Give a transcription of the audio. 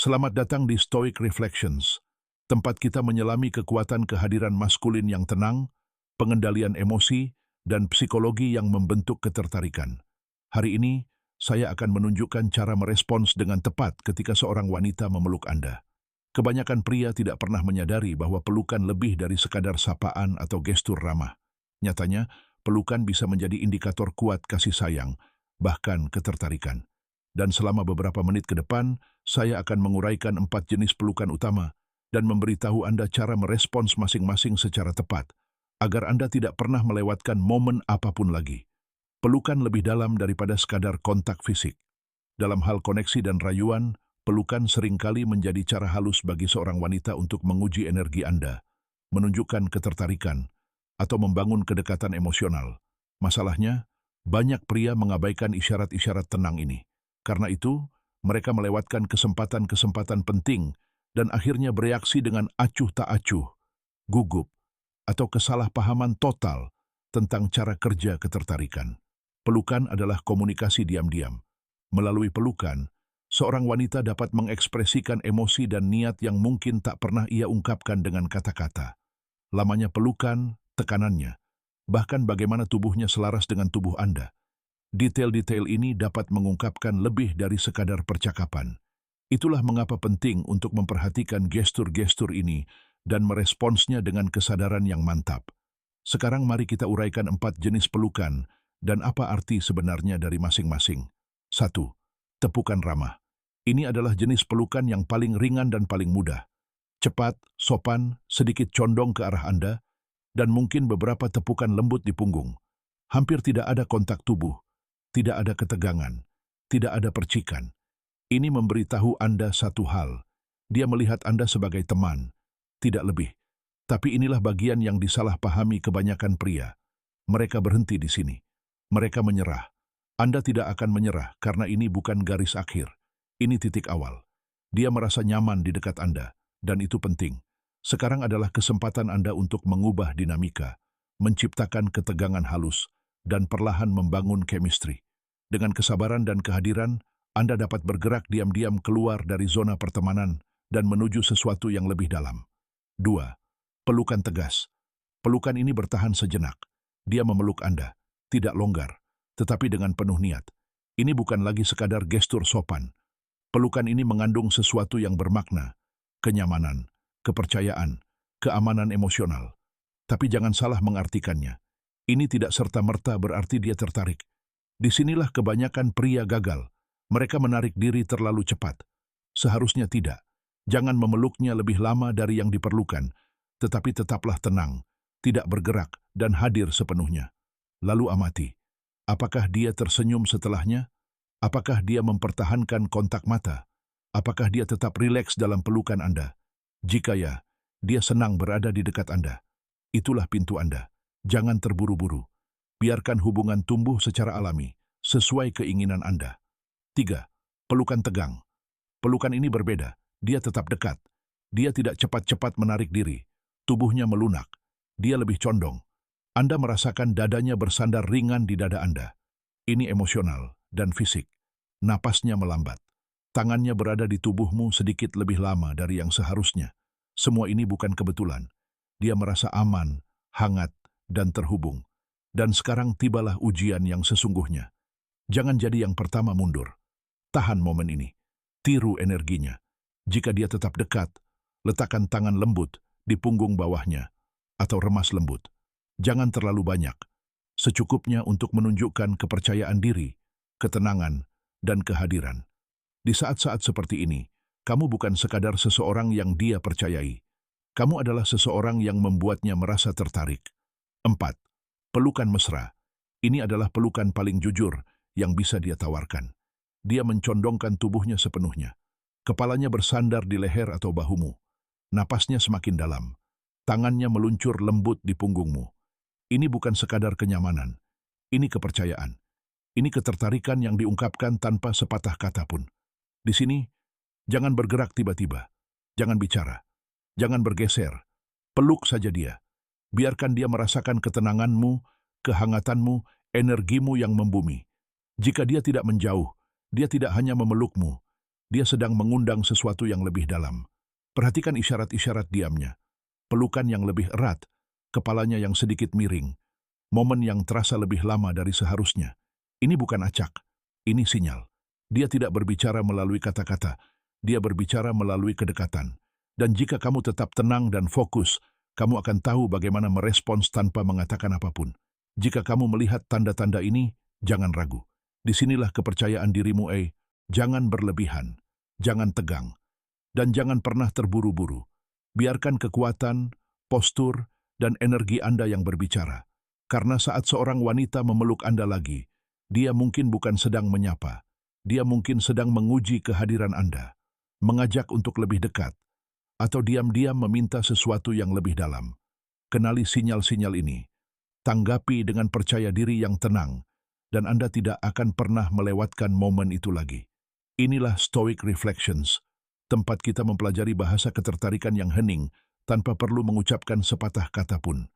Selamat datang di Stoic Reflections, tempat kita menyelami kekuatan kehadiran maskulin yang tenang, pengendalian emosi, dan psikologi yang membentuk ketertarikan. Hari ini, saya akan menunjukkan cara merespons dengan tepat ketika seorang wanita memeluk Anda. Kebanyakan pria tidak pernah menyadari bahwa pelukan lebih dari sekadar sapaan atau gestur ramah. Nyatanya, pelukan bisa menjadi indikator kuat kasih sayang, bahkan ketertarikan. Dan selama beberapa menit ke depan, saya akan menguraikan 4 jenis pelukan utama dan memberitahu Anda cara merespons masing-masing secara tepat, agar Anda tidak pernah melewatkan momen apapun lagi. Pelukan lebih dalam daripada sekadar kontak fisik. Dalam hal koneksi dan rayuan, pelukan seringkali menjadi cara halus bagi seorang wanita untuk menguji energi Anda, menunjukkan ketertarikan, atau membangun kedekatan emosional. Masalahnya, banyak pria mengabaikan isyarat-isyarat tenang ini. Karena itu, mereka melewatkan kesempatan-kesempatan penting dan akhirnya bereaksi dengan acuh tak acuh, gugup, atau kesalahpahaman total tentang cara kerja ketertarikan. Pelukan adalah komunikasi diam-diam. Melalui pelukan, seorang wanita dapat mengekspresikan emosi dan niat yang mungkin tak pernah ia ungkapkan dengan kata-kata. Lamanya pelukan, tekanannya, bahkan bagaimana tubuhnya selaras dengan tubuh Anda. Detail-detail ini dapat mengungkapkan lebih dari sekadar percakapan. Itulah mengapa penting untuk memperhatikan gestur-gestur ini dan meresponsnya dengan kesadaran yang mantap. Sekarang mari kita uraikan 4 jenis pelukan dan apa arti sebenarnya dari masing-masing. 1. Tepukan ramah. Ini adalah jenis pelukan yang paling ringan dan paling mudah. Cepat, sopan, sedikit condong ke arah Anda, dan mungkin beberapa tepukan lembut di punggung. Hampir tidak ada kontak tubuh. Tidak ada ketegangan, tidak ada percikan. Ini memberitahu Anda satu hal. Dia melihat Anda sebagai teman, tidak lebih. Tapi inilah bagian yang disalahpahami kebanyakan pria. Mereka berhenti di sini. Mereka menyerah. Anda tidak akan menyerah karena ini bukan garis akhir. Ini titik awal. Dia merasa nyaman di dekat Anda, dan itu penting. Sekarang adalah kesempatan Anda untuk mengubah dinamika, menciptakan ketegangan halus, dan perlahan membangun chemistry. Dengan kesabaran dan kehadiran, Anda dapat bergerak diam-diam keluar dari zona pertemanan dan menuju sesuatu yang lebih dalam. 2. Pelukan tegas. Pelukan ini bertahan sejenak. Dia memeluk Anda, tidak longgar, tetapi dengan penuh niat. Ini bukan lagi sekadar gestur sopan. Pelukan ini mengandung sesuatu yang bermakna, kenyamanan, kepercayaan, keamanan emosional. Tapi jangan salah mengartikannya. Ini tidak serta-merta berarti dia tertarik. Disinilah kebanyakan pria gagal. Mereka menarik diri terlalu cepat. Seharusnya tidak. Jangan memeluknya lebih lama dari yang diperlukan, tetapi tetaplah tenang, tidak bergerak, dan hadir sepenuhnya. Lalu amati. Apakah dia tersenyum setelahnya? Apakah dia mempertahankan kontak mata? Apakah dia tetap rileks dalam pelukan Anda? Jika ya, dia senang berada di dekat Anda. Itulah pintu Anda. Jangan terburu-buru. Biarkan hubungan tumbuh secara alami, sesuai keinginan Anda. 3. Pelukan tegang. Pelukan ini berbeda. Dia tetap dekat. Dia tidak cepat-cepat menarik diri. Tubuhnya melunak. Dia lebih condong. Anda merasakan dadanya bersandar ringan di dada Anda. Ini emosional dan fisik. Napasnya melambat. Tangannya berada di tubuhmu sedikit lebih lama dari yang seharusnya. Semua ini bukan kebetulan. Dia merasa aman, hangat, dan terhubung. Dan sekarang tibalah ujian yang sesungguhnya. Jangan jadi yang pertama mundur. Tahan momen ini. Tiru energinya. Jika dia tetap dekat, letakkan tangan lembut di punggung bawahnya atau remas lembut. Jangan terlalu banyak. Secukupnya untuk menunjukkan kepercayaan diri, ketenangan, dan kehadiran. Di saat-saat seperti ini, kamu bukan sekadar seseorang yang dia percayai. Kamu adalah seseorang yang membuatnya merasa tertarik. 4. Pelukan mesra. Ini adalah pelukan paling jujur yang bisa dia tawarkan. Dia mencondongkan tubuhnya sepenuhnya. Kepalanya bersandar di leher atau bahumu. Napasnya semakin dalam. Tangannya meluncur lembut di punggungmu. Ini bukan sekadar kenyamanan. Ini kepercayaan. Ini ketertarikan yang diungkapkan tanpa sepatah kata pun. Di sini, jangan bergerak tiba-tiba. Jangan bicara. Jangan bergeser. Peluk saja dia. Biarkan dia merasakan ketenanganmu, kehangatanmu, energimu yang membumi. Jika dia tidak menjauh, dia tidak hanya memelukmu, Dia sedang mengundang sesuatu yang lebih dalam. Perhatikan isyarat-isyarat diamnya. Pelukan yang lebih erat, kepalanya yang sedikit miring, momen yang terasa lebih lama dari seharusnya. Ini bukan acak, ini sinyal. Dia tidak berbicara melalui kata-kata, dia berbicara melalui kedekatan. Dan jika kamu tetap tenang dan fokus, kamu akan tahu bagaimana merespons tanpa mengatakan apapun. Jika kamu melihat tanda-tanda ini, jangan ragu. Disinilah kepercayaan dirimu, Jangan berlebihan, jangan tegang, dan jangan pernah terburu-buru. Biarkan kekuatan, postur, dan energi Anda yang berbicara. Karena saat seorang wanita memeluk Anda lagi, dia mungkin bukan sedang menyapa. Dia mungkin sedang menguji kehadiran Anda, mengajak untuk lebih dekat, atau diam-diam meminta sesuatu yang lebih dalam. Kenali sinyal-sinyal ini. Tanggapi dengan percaya diri yang tenang, dan Anda tidak akan pernah melewatkan momen itu lagi. Inilah Stoic Reflections, tempat kita mempelajari bahasa ketertarikan yang hening tanpa perlu mengucapkan sepatah kata pun.